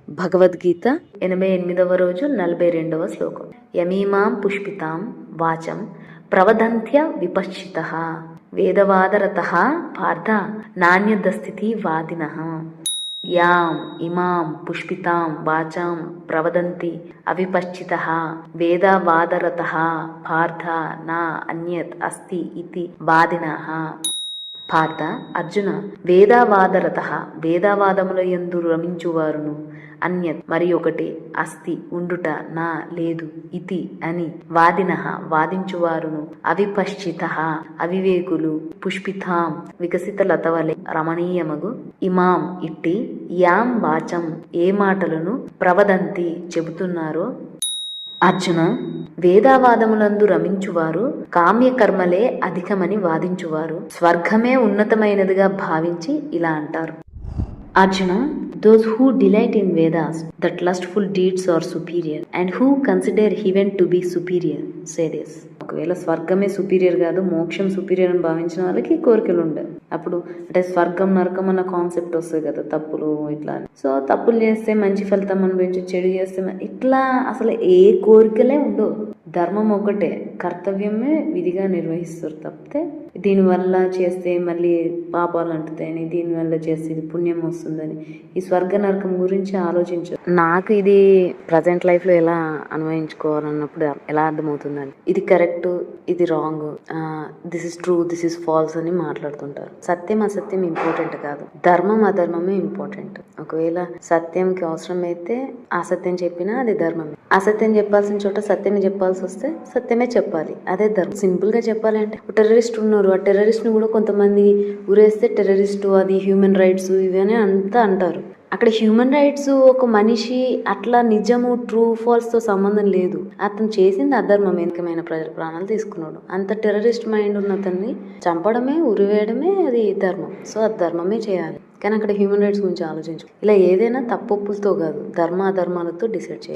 భగవద్గీత 88వ రోజు 42వ శ్లోకం. యమీమాం పుష్పితాం వాచం ప్రవదంత్య విపశ్చితః వేదవాదరతః పార్థ నాణ్యదస్థితి వాదినః. యాం ఇమాం పుష్పితాం వాచాం ప్రవదంతి అవిపశ్చితః వేదవాదరతః పార్థ నా అన్యత్ అస్తి ఇతి వాదినః. పార్థ, అర్జున, వేదావాదరతః వేదావాదముల యందు రమించువారును, అన్యత్ మరి ఒకటి, అస్తి ఉండుట, నా లేదు, ఇతి అని, వాదినః వాదించువారును, అవిపశ్చితః అవివేకులు, పుష్పితాం వికసిత లతవలె రమణీయమగు, ఇమాం ఇట్టి, యాం వాచం ఏ మాటలను, ప్రవదంతి చెబుతున్నారో. అర్జున, వేదావాదములందు రమించువారు కామ్యకర్మలే అధికమని వాదించువారు స్వర్గమే ఉన్నతమైనదిగా భావించి ఇలా అంటారు. Arjuna, those who delight in Vedas, that lustful deeds are superior, and who consider heaven to be superior, say this. ఒకవేళ స్వర్గమే సుపీరియర్ కాదు, మోక్షం సుపీరియర్ అని భావించిన వాళ్ళకి కోరికలు ఉండవు. అప్పుడు అంటే స్వర్గం నరకం అన్న కాన్సెప్ట్ వస్తుంది కదా, తప్పులు ఇట్లా. సో తప్పులు చేస్తే మంచి ఫలితం అనుభవించి, చెడు చేస్తే ఇట్లా అసలు ఏ కోరికలే ఉండవు. ధర్మం ఒకటే, కర్తవ్యమే విధిగా నిర్వహిస్తారు తప్పితే దీనివల్ల చేస్తే మళ్ళీ పాపాలు అంటుతాయని, దీనివల్ల చేస్తే ఇది పుణ్యం వస్తుందని, ఈ స్వర్గ నరకం గురించి ఆలోచించు. నాకు ఇది ప్రజెంట్ లైఫ్ లో ఎలా అన్వయించుకోవాలన్నప్పుడు ఎలా అర్థమవుతుందని, ఇది కరెక్ట్, ఇది wrong, this is true, this is false అని మాట్లాడుతుంటారు. సత్యం అసత్యం ఇంపార్టెంట్ కాదు, ధర్మం అధర్మమే ఇంపార్టెంట్. ఒకవేళ సత్యంకి అవసరం అయితే అసత్యం చెప్పినా అది ధర్మమే. అసత్యం చెప్పాల్సిన చోట సత్యమే చెప్పాల్సి వస్తే సత్యమే చెప్పాలి, అదే ధర్మం. సింపుల్ గా చెప్పాలంటే టెర్రరిస్ట్ ఉన్నారు, ఆ టెర్రరిస్ట్ ని కూడా కొంతమంది ఉరేస్తే టెర్రరిస్టు, అది హ్యూమన్ రైట్స్ ఇవన్నీ అంతా అంటారు. అక్కడ హ్యూమన్ రైట్స్ ఒక మనిషి అట్లా నిజము ట్రూ ఫాల్స్ తో సంబంధం లేదు. అతను చేసింది అధర్మం, ఎందుకమైన ప్రజల ప్రాణాలు తీసుకున్నాడు. అంత టెర్రరిస్ట్ మైండ్ ఉన్న అతన్ని చంపడమే, ఉరివేయడమే అది ధర్మం. సో అది ధర్మమే చేయాలి. కానీ అక్కడ హ్యూమన్ రైట్స్ గురించి ఆలోచించు. ఇలా ఏదైనా తప్పొప్పులతో కాదు, ధర్మ అధర్మాలతో డిసైడ్ చేయాలి.